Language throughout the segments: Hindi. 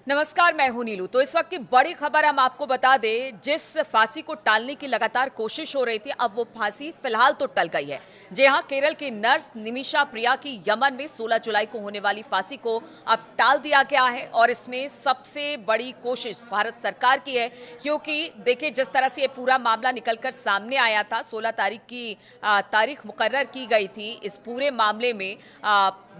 नमस्कार, मैं हूं नीलू। तो इस वक्त की बड़ी खबर हम आपको बता दें, जिस फांसी को टालने की लगातार कोशिश हो रही थी, अब वो फांसी फिलहाल तो टल गई है। जी हां, केरल की नर्स निमिषा प्रिया की यमन में 16 जुलाई को होने वाली फांसी को अब टाल दिया गया है और इसमें सबसे बड़ी कोशिश भारत सरकार की है, क्योंकि देखिए जिस तरह से ये पूरा मामला निकलकर सामने आया था, 16 तारीख की तारीख मुकर्रर की गई थी इस पूरे मामले में।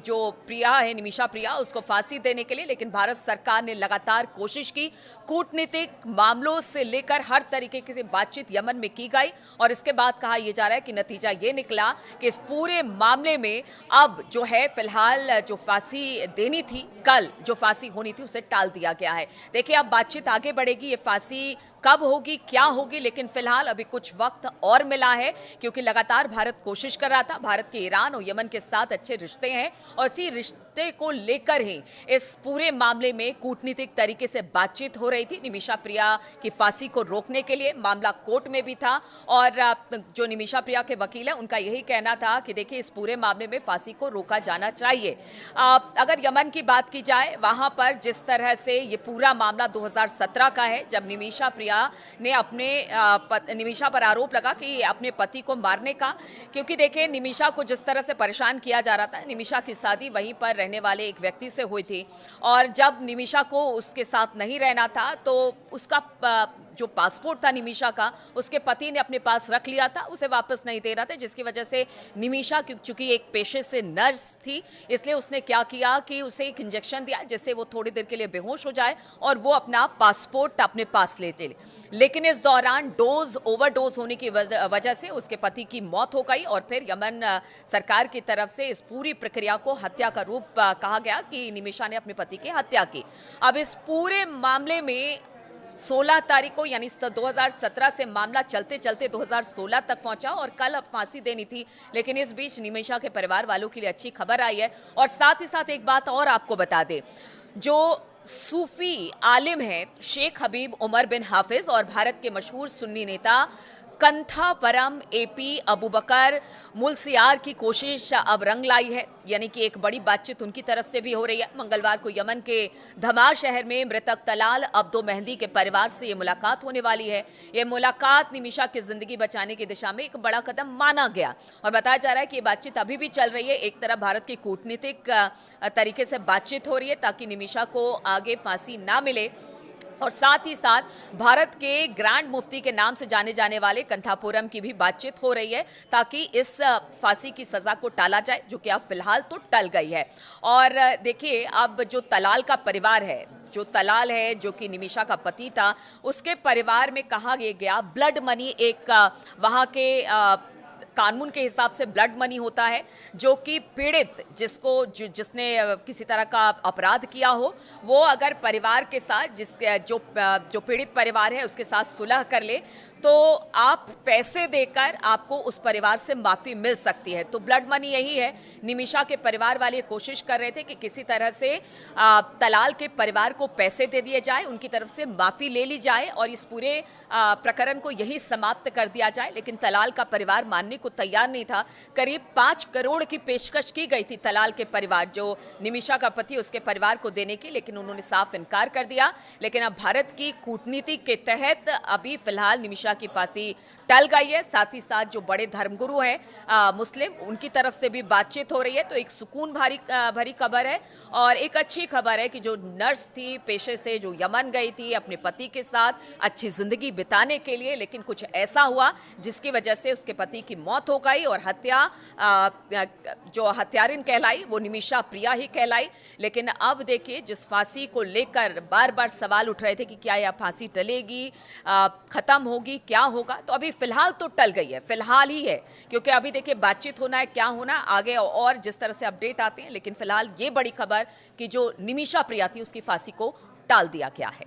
जो प्रिया है, निमिषा प्रिया, उसको फांसी देने के लिए, लेकिन भारत सरकार ने लगातार कोशिश की। कूटनीतिक मामलों से लेकर हर तरीके की बातचीत यमन में की गई और इसके बाद कहा यह जा रहा है कि नतीजा ये निकला कि इस पूरे मामले में अब जो है फिलहाल जो फांसी देनी थी, कल जो फांसी होनी थी, उसे टाल दिया गया है। देखिए अब बातचीत आगे बढ़ेगी, ये फांसी कब होगी, क्या होगी, लेकिन फिलहाल अभी कुछ वक्त और मिला है, क्योंकि लगातार भारत कोशिश कर रहा था। भारत के ईरान और यमन के साथ अच्छे रिश्ते हैं और इसी रिश्ते को लेकर ही इस पूरे मामले में कूटनीतिक तरीके से बातचीत हो रही थी। निमिषा प्रिया की फांसी को रोकने के लिए मामला कोर्ट में भी था और जो निमिषा प्रिया के वकील हैं, उनका यही कहना था कि देखिए इस पूरे मामले में फांसी को रोका जाना चाहिए। अगर यमन की बात की जाए, वहां पर जिस तरह से ये पूरा मामला 2017 का है, जब निमिषा प्रिया ने अपने निमिषा पर आरोप लगा कि अपने पति को मारने का, क्योंकि देखिए निमिषा को जिस तरह से परेशान किया जा रहा था। निमिषा की शादी वहीं पर रहने वाले एक व्यक्ति से हुई थी और जब निमिषा को उसके साथ नहीं रहना था तो उसका जो पासपोर्ट था निमिषा का, उसके पति ने अपने पास रख लिया था, उसे वापस नहीं दे रहा था, जिसकी वजह से निमिषा चूंकि एक पेशे से नर्स थी, इसलिए उसने क्या किया कि उसे एक इंजेक्शन दिया जिससे वो थोड़ी देर के लिए बेहोश हो जाए और वो अपना पासपोर्ट अपने पास ले चले। लेकिन इस दौरान ओवरडोज होने की वजह से उसके पति की मौत हो गई और फिर यमन सरकार की तरफ से इस पूरी प्रक्रिया को हत्या का रूप कहा गया कि निमिषा ने अपने पति की हत्या की। अब इस पूरे मामले में 16 तारीख को यानी 2017 से मामला चलते चलते 2016 तक पहुंचा और कल अब फांसी देनी थी। लेकिन इस बीच निमिषा के परिवार वालों के लिए अच्छी खबर आई है और साथ ही साथ एक बात और आपको बता दें, जो सूफी आलिम है शेख हबीब उमर बिन हाफिज और भारत के मशहूर सुन्नी नेता कंथापरम एपी अबूबकर मुलसियार की कोशिश अब रंग लाई है, यानी कि एक बड़ी बातचीत उनकी तरफ से भी हो रही है। मंगलवार को यमन के धमार शहर में मृतक तलाल अब्दो मेहंदी के परिवार से ये मुलाकात होने वाली है। ये मुलाकात निमिषा की जिंदगी बचाने की दिशा में एक बड़ा कदम माना गया और बताया जा रहा है कि ये बातचीत अभी भी चल रही है। एक तरफ भारत की कूटनीतिक तरीके से बातचीत हो रही है ताकि निमिषा को आगे फांसी ना मिले और साथ ही साथ भारत के ग्रैंड मुफ्ती के नाम से जाने जाने वाले कंथापुरम की भी बातचीत हो रही है ताकि इस फांसी की सजा को टाला जाए, जो कि अब फिलहाल तो टल गई है। और देखिए अब जो तलाल का परिवार है, जो तलाल है जो कि निमिषा का पति था, उसके परिवार में कहा गया ब्लड मनी एक वहाँ के कानून के हिसाब से ब्लड मनी होता है, जो कि पीड़ित जिसने किसी तरह का अपराध किया हो, वो अगर परिवार के साथ जो पीड़ित परिवार है उसके साथ सुलह कर ले तो आप पैसे देकर आपको उस परिवार से माफ़ी मिल सकती है। तो ब्लड मनी यही है। निमिषा के परिवार वाले कोशिश कर रहे थे कि किसी तरह से तलाल के परिवार को पैसे दे दिए जाए, उनकी तरफ से माफ़ी ले ली जाए और इस पूरे प्रकरण को यही समाप्त कर दिया जाए, लेकिन तलाल का परिवार मानने को तैयार नहीं था। करीब 5 करोड़ की पेशकश की गई थी तलाल के परिवार, जो निमिषा का पति, उसके परिवार को देने की, लेकिन उन्होंने साफ इनकार कर दिया। लेकिन अब भारत की कूटनीति के तहत अभी फिलहाल निमिषा की फांसी टल गई है। साथ ही साथ जो बड़े धर्मगुरु हैं मुस्लिम, उनकी तरफ से भी बातचीत हो रही है। तो एक सुकून भरी खबर है और एक अच्छी खबर है कि जो नर्स थी पेशे से, जो यमन गई थी अपने पति के साथ अच्छी जिंदगी बिताने के लिए, लेकिन कुछ ऐसा हुआ जिसकी वजह से उसके पति की मौत हो गई और हत्या जो हत्यारिन कहलाई वो निमिषा प्रिया ही कहलाई। लेकिन अब देखिए जिस फांसी को लेकर बार बार सवाल उठ रहे थे कि क्या यह फांसी टलेगी, खत्म होगी, क्या होगा, तो अभी फिलहाल तो टल गई है, फिलहाल ही है, क्योंकि अभी देखिए बातचीत होना है, क्या होना आगे और जिस तरह से अपडेट आते हैं। लेकिन फिलहाल ये बड़ी खबर कि जो निमिषा प्रिया थी उसकी फांसी को टाल दिया गया है।